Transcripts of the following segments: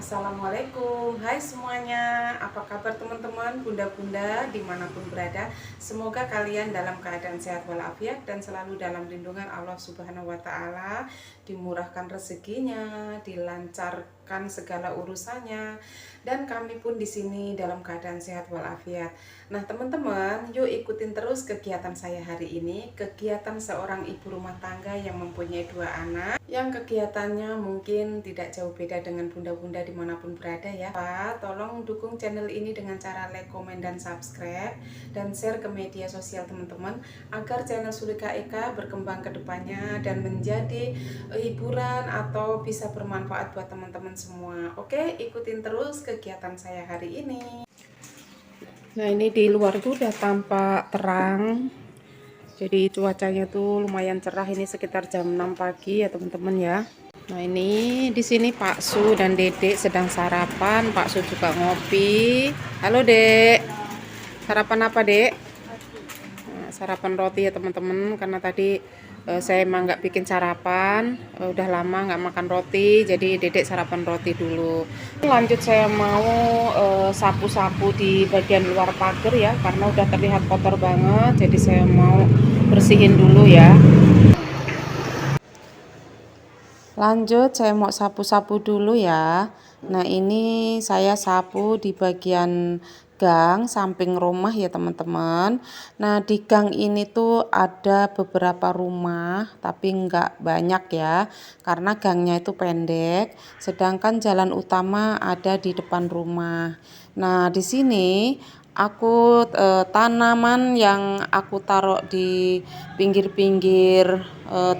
Assalamualaikum, hai semuanya, apa kabar teman-teman, bunda-bunda dimanapun berada. Semoga kalian dalam keadaan sehat walafiat dan selalu dalam lindungan Allah Subhanahu wa Ta'ala, dimurahkan rezekinya, dilancarkan segala urusannya, dan kami pun di sini dalam keadaan sehat walafiat. Nah teman-teman, yuk ikutin terus kegiatan saya hari ini, kegiatan seorang ibu rumah tangga yang mempunyai 2 anak, yang kegiatannya mungkin tidak jauh beda dengan bunda-bunda dimanapun berada ya. Pak, tolong dukung channel ini dengan cara like, komen, dan subscribe, dan share ke media sosial teman-teman, agar channel Sulika Eka berkembang ke depannya dan menjadi hiburan atau bisa bermanfaat buat teman-teman semua. Oke, ikutin terus kegiatan saya hari ini. Nah ini di luar tuh udah tampak terang, jadi cuacanya tuh lumayan cerah. Ini sekitar jam 6 pagi ya teman-teman ya. Nah ini di sini Pak Su dan Dedek sedang sarapan. Pak Su juga ngopi. Halo Dek, sarapan apa Dek? Nah, sarapan roti ya teman-teman, karena tadi saya emang nggak bikin sarapan, udah lama nggak makan roti, jadi Dedek sarapan roti dulu. Lanjut saya mau sapu-sapu di bagian luar pagar ya, karena udah terlihat kotor banget, jadi saya mau bersihin dulu ya. Lanjut saya mau sapu-sapu dulu ya. Nah ini saya sapu di bagian gang samping rumah ya teman-teman. Nah di gang ini tuh ada beberapa rumah, tapi nggak banyak ya, karena gangnya itu pendek, sedangkan jalan utama ada di depan rumah. Nah di sini aku tanaman yang aku taruh di pinggir-pinggir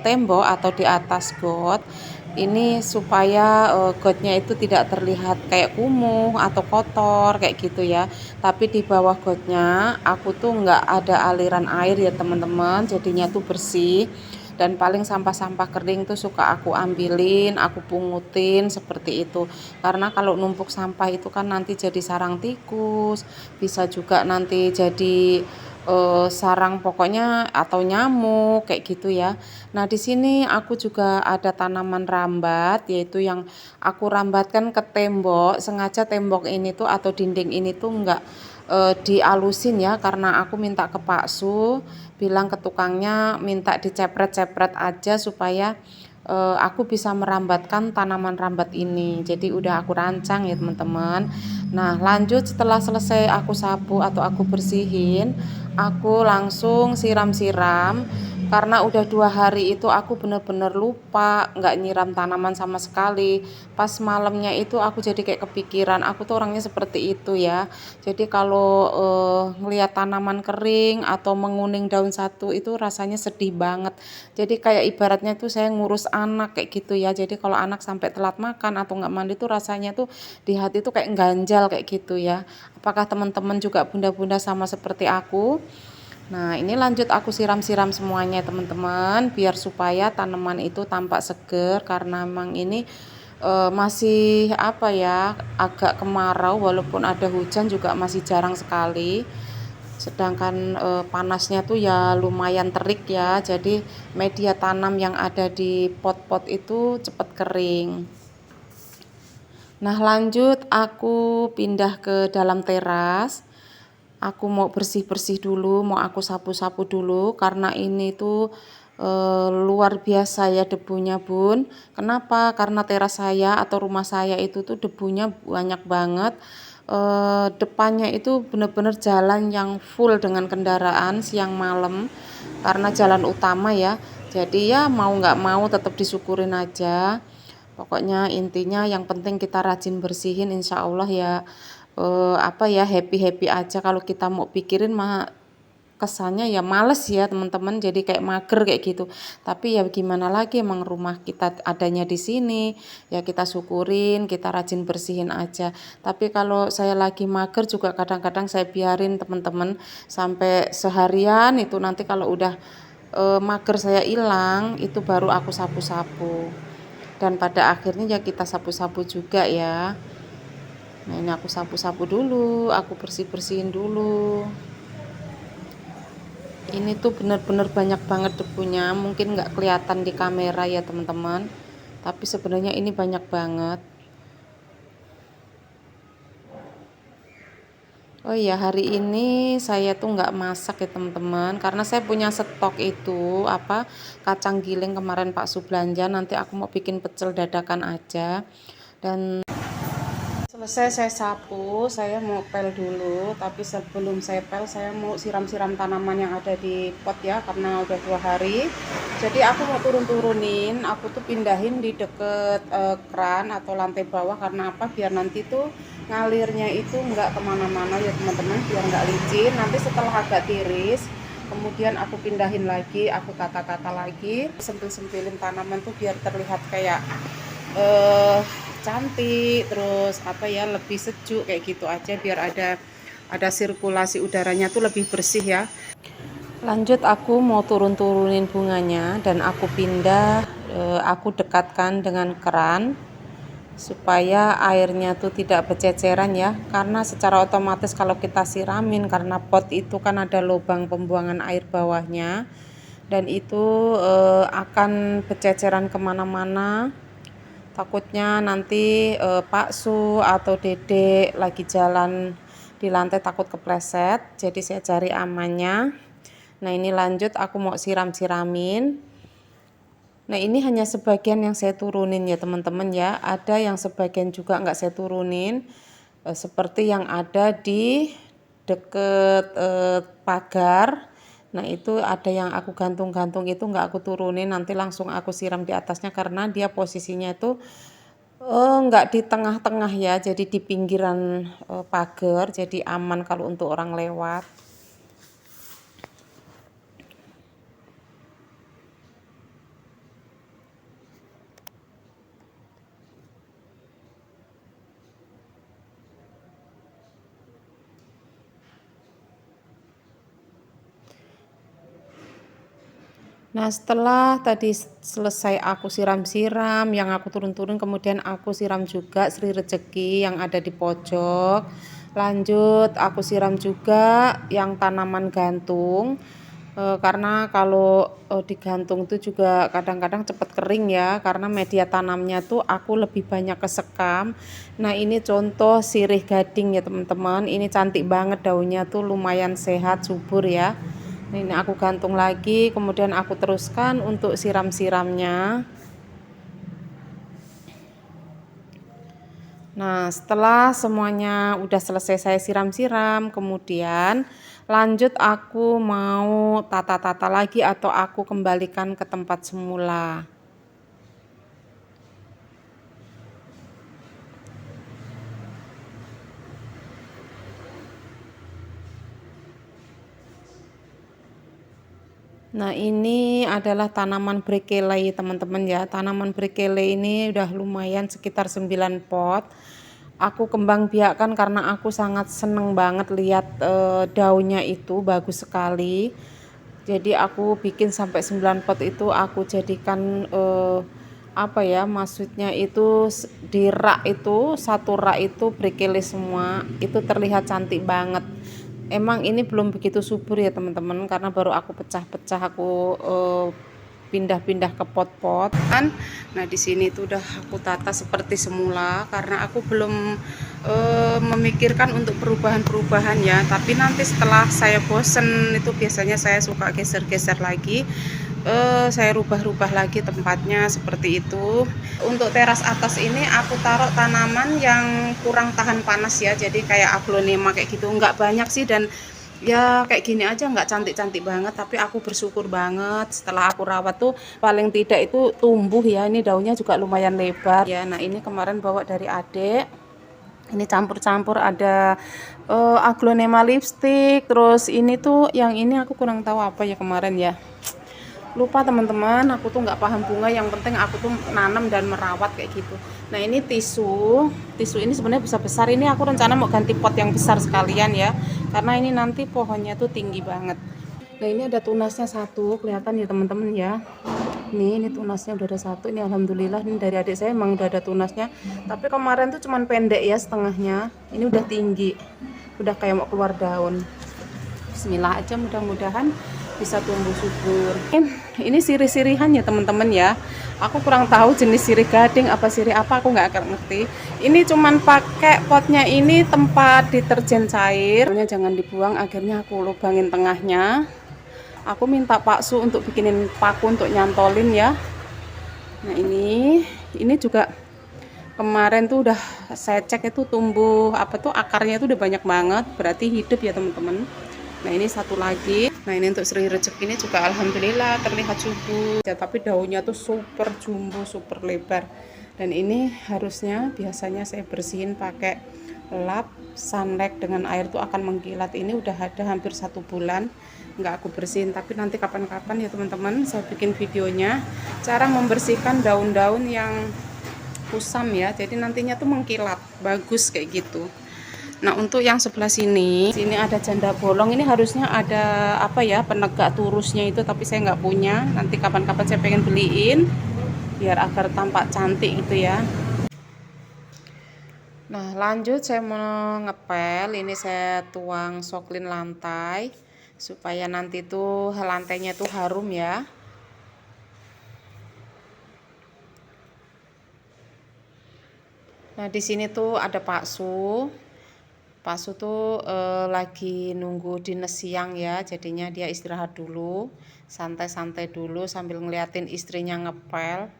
tembok atau di atas got ini supaya gotnya itu tidak terlihat kayak kumuh atau kotor kayak gitu ya. Tapi di bawah gotnya aku tuh nggak ada aliran air ya teman-teman, jadinya tuh bersih. Dan paling sampah-sampah kering tuh suka aku ambilin, aku pungutin seperti itu. Karena kalau numpuk sampah itu kan nanti jadi sarang tikus, bisa juga nanti jadi sarang pokoknya atau nyamuk kayak gitu ya. Nah di sini aku juga ada tanaman rambat, yaitu yang aku rambatkan ke tembok. Sengaja tembok ini tuh atau dinding ini tuh enggak dialusin ya, karena aku minta ke Pak Su, bilang ke tukangnya minta dicepret-cepret aja supaya aku bisa merambatkan tanaman rambat ini. Jadi udah aku rancang ya teman-teman. Nah lanjut setelah selesai aku sapu atau aku bersihin, aku langsung siram-siram, karena udah 2 hari itu aku bener-bener lupa nggak nyiram tanaman sama sekali. Pas malamnya itu aku jadi kayak kepikiran, aku tuh orangnya seperti itu ya. Jadi kalau ngelihat tanaman kering atau menguning daun satu itu rasanya sedih banget. Jadi kayak ibaratnya tuh saya ngurus anak kayak gitu ya. Jadi kalau anak sampai telat makan atau nggak mandi tuh rasanya tuh di hati tuh kayak ganjal kayak gitu ya. Apakah teman-teman juga bunda-bunda sama seperti aku? Nah ini lanjut aku siram-siram semuanya teman-teman, biar supaya tanaman itu tampak seger, karena memang ini masih apa ya, agak kemarau, walaupun ada hujan juga masih jarang sekali. Sedangkan panasnya tuh ya lumayan terik ya, jadi media tanam yang ada di pot-pot itu cepat kering. Nah lanjut aku pindah ke dalam teras. Aku mau bersih-bersih dulu, mau aku sapu-sapu dulu, karena ini tuh luar biasa ya debunya bun. Kenapa? Karena teras saya atau rumah saya itu tuh debunya banyak banget. Depannya itu bener-bener jalan yang full dengan kendaraan siang malam, karena jalan utama ya. Jadi ya mau nggak mau tetap disyukurin aja. Pokoknya intinya yang penting kita rajin bersihin, insya Allah ya apa ya, happy-happy aja. Kalau kita mau pikirin mah kesannya ya males ya teman-teman, jadi kayak mager kayak gitu. Tapi ya gimana lagi, emang rumah kita adanya di sini, ya kita syukurin, kita rajin bersihin aja. Tapi kalau saya lagi mager juga kadang-kadang saya biarin teman-teman sampai seharian itu, nanti kalau udah mager saya hilang itu baru aku sapu-sapu. Dan pada akhirnya ya kita sapu-sapu juga ya. Nah ini aku sapu-sapu dulu, aku bersih-bersihin dulu. Ini tuh bener-bener banyak banget debunya, mungkin nggak kelihatan di kamera ya teman-teman, tapi sebenarnya ini banyak banget. Oh iya, hari ini saya tuh nggak masak ya teman-teman, karena saya punya stok itu apa, kacang giling kemarin Pak Su belanja, nanti aku mau bikin pecel dadakan aja. Dan selesai saya sapu, saya mau pel dulu, tapi sebelum saya pel saya mau siram-siram tanaman yang ada di pot ya, karena udah 2 hari. Jadi aku mau turun-turunin, aku tuh pindahin di deket keran atau lantai bawah, karena apa, biar nanti tuh ngalirnya itu nggak kemana-mana ya teman-teman, biar nggak licin. Nanti setelah agak tiris, kemudian aku pindahin lagi, aku tata-tata lagi, sempil-sempilin tanaman tuh biar terlihat kayak cantik, terus apa ya, lebih sejuk kayak gitu aja, biar ada sirkulasi udaranya tuh lebih bersih ya. Lanjut aku mau turunin bunganya, dan aku pindah, aku dekatkan dengan keran supaya airnya tuh tidak berceceran ya, karena secara otomatis kalau kita siramin, karena pot itu kan ada lubang pembuangan air bawahnya, dan itu akan berceceran kemana-mana. Takutnya nanti Pak Su atau Dedek lagi jalan di lantai takut kepleset, jadi saya cari amannya. Nah ini lanjut aku mau siram-siramin. Nah ini hanya sebagian yang saya turunin ya teman-teman ya, ada yang sebagian juga nggak saya turunin, seperti yang ada di deket pagar. Nah itu ada yang aku gantung-gantung, itu nggak aku turunin, nanti langsung aku siram di atasnya, karena dia posisinya itu nggak di tengah-tengah ya, jadi di pinggiran pagar, jadi aman kalau untuk orang lewat. Nah setelah tadi selesai aku siram-siram, yang aku turun-turun, kemudian aku siram juga Sri Rezeki yang ada di pojok. Lanjut aku siram juga yang tanaman gantung, karena kalau digantung itu juga kadang-kadang cepat kering ya, karena media tanamnya tuh aku lebih banyak kesekam. Nah ini contoh sirih gading ya teman-teman, ini cantik banget daunnya tuh, lumayan sehat subur ya. Ini aku gantung lagi, kemudian aku teruskan untuk siram-siramnya. Nah setelah semuanya udah selesai saya siram-siram, kemudian lanjut aku mau tata-tata lagi atau aku kembalikan ke tempat semula. Nah ini adalah tanaman brikele teman-teman ya, tanaman brikele ini udah lumayan sekitar 9 pot. Aku kembang biakkan karena aku sangat seneng banget lihat daunnya itu bagus sekali. Jadi aku bikin sampai 9 pot itu, aku jadikan apa ya, maksudnya itu di rak itu, satu rak itu brikele semua, itu terlihat cantik banget. Emang ini belum begitu subur ya teman-teman, karena baru aku pecah-pecah, aku pindah-pindah ke pot-pot kan. Nah di sini tuh udah aku tata seperti semula, karena aku belum memikirkan untuk perubahan-perubahan ya, tapi nanti setelah saya bosen itu biasanya saya suka geser-geser lagi, saya rubah-rubah lagi tempatnya seperti itu. Untuk teras atas ini aku taruh tanaman yang kurang tahan panas ya, jadi kayak aglonema kayak gitu, nggak banyak sih, dan ya kayak gini aja, nggak cantik-cantik banget, tapi aku bersyukur banget setelah aku rawat tuh paling tidak itu tumbuh ya. Ini daunnya juga lumayan lebar ya. Nah ini kemarin bawa dari adik, Ini campur-campur ada aglonema lipstick, terus ini tuh yang ini aku kurang tahu apa ya kemarin ya. Lupa teman-teman, aku tuh nggak paham bunga, yang penting aku tuh nanam dan merawat kayak gitu. Nah ini tisu ini sebenarnya besar-besar, ini aku rencana mau ganti pot yang besar sekalian ya, karena ini nanti pohonnya tuh tinggi banget. Nah ini ada tunasnya satu, kelihatan ya teman-teman ya. Ini tunasnya udah ada satu, ini alhamdulillah, ini dari adik saya emang udah ada tunasnya, tapi kemarin tuh cuman pendek ya setengahnya, ini udah tinggi, udah kayak mau keluar daun. Bismillah aja, mudah-mudahan bisa tumbuh subur. Ini sirih-sirihan ya teman-teman ya, aku kurang tahu jenis sirih gading apa sirih apa, aku nggak ngerti. Ini cuman pakai potnya ini tempat deterjen cair, jangan dibuang, akhirnya aku lubangin tengahnya. Aku minta Pak Su untuk bikinin paku untuk nyantolin ya. Nah ini juga kemarin tuh udah saya cek itu tumbuh apa tuh, akarnya itu udah banyak banget, berarti hidup ya teman-teman. Nah ini satu lagi, nah ini untuk seri rezeki ini juga alhamdulillah terlihat subur ya, tapi daunnya tuh super jumbo, super lebar. Dan ini harusnya biasanya saya bersihin pakai lap sunlight dengan air tuh akan mengkilat. Ini udah ada hampir 1 bulan nggak aku bersihin, tapi nanti kapan-kapan ya teman-teman saya bikin videonya cara membersihkan daun-daun yang kusam ya, jadi nantinya tuh mengkilat bagus kayak gitu. Nah untuk yang sebelah sini ada janda bolong, ini harusnya ada apa ya, penegak turusnya itu, tapi saya nggak punya, nanti kapan-kapan saya pengen beliin biar agar tampak cantik gitu ya. Nah lanjut saya mau ngepel, ini saya tuang soklin lantai supaya nanti tuh lantainya tuh harum ya. Nah di sini tuh ada Pak Su. Pak Su tuh lagi nunggu dinner siang ya, jadinya dia istirahat dulu, santai-santai dulu sambil ngeliatin istrinya ngepel.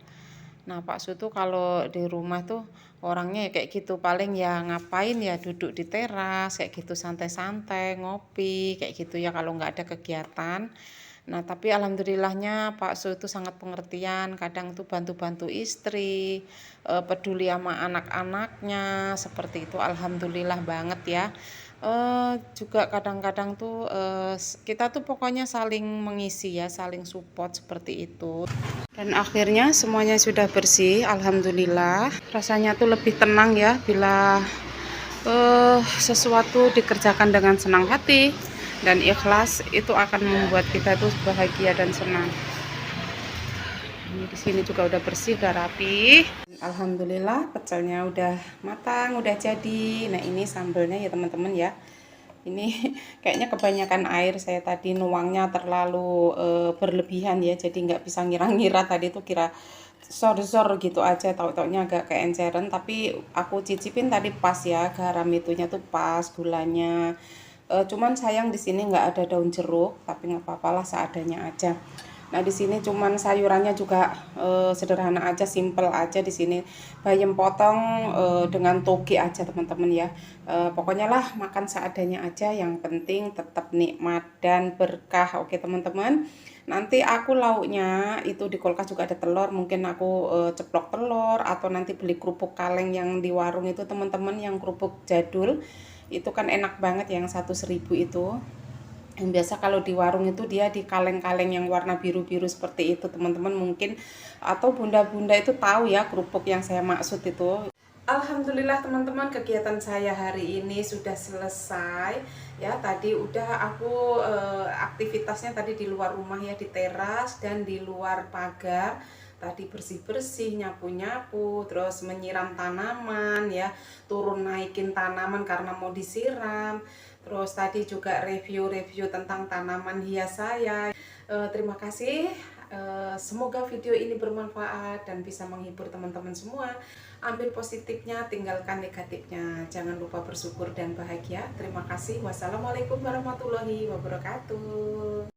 Nah Pak Su tuh kalau di rumah tuh orangnya ya kayak gitu, paling ya ngapain ya duduk di teras kayak gitu, santai-santai ngopi kayak gitu ya kalau nggak ada kegiatan. Nah tapi alhamdulillahnya Pak Su itu sangat pengertian, kadang tuh bantu-bantu istri, peduli sama anak-anaknya seperti itu, alhamdulillah banget ya. Juga kadang-kadang tuh kita tuh pokoknya saling mengisi ya, saling support seperti itu. Dan akhirnya semuanya sudah bersih, alhamdulillah. Rasanya tuh lebih tenang ya bila sesuatu dikerjakan dengan senang hati dan ikhlas, itu akan membuat kita tuh bahagia dan senang. Ini di sini juga udah bersih, udah rapi. Alhamdulillah pecelnya udah matang, udah jadi. Nah ini sambelnya ya teman-teman ya. Ini kayaknya kebanyakan air, saya tadi nuangnya terlalu berlebihan ya, jadi nggak bisa ngira-ngira, tadi tuh kira sor-sor gitu aja, tahu-taunya agak keenceran, tapi aku cicipin tadi pas ya, garam itunya tuh pas, gulanya. Cuman sayang di sini nggak ada daun jeruk, tapi nggak apa-apa lah, seadanya aja. Nah di sini cuman sayurannya juga sederhana aja, simple aja di sini. Bayam potong dengan toge aja teman-teman ya. Pokoknya lah makan seadanya aja, yang penting tetap nikmat dan berkah. Oke teman-teman. Nanti aku lauknya itu di kulkas juga ada telur, mungkin aku ceplok telur, atau nanti beli kerupuk kaleng yang di warung itu teman-teman, yang kerupuk jadul. Itu kan enak banget yang 1.000 itu. Yang biasa kalau di warung itu dia di kaleng-kaleng yang warna biru-biru seperti itu teman-teman, mungkin atau bunda-bunda itu tahu ya kerupuk yang saya maksud itu. Alhamdulillah teman-teman, kegiatan saya hari ini sudah selesai ya. Tadi udah aku aktivitasnya tadi di luar rumah ya, di teras dan di luar pagar. Tadi bersih-bersih, nyapu-nyapu, terus menyiram tanaman ya, turun naikin tanaman karena mau disiram. Terus tadi juga review-review tentang tanaman hias saya. Terima kasih. Semoga video ini bermanfaat dan bisa menghibur teman-teman semua. Ambil positifnya, tinggalkan negatifnya. Jangan lupa bersyukur dan bahagia. Terima kasih. Wassalamualaikum warahmatullahi wabarakatuh.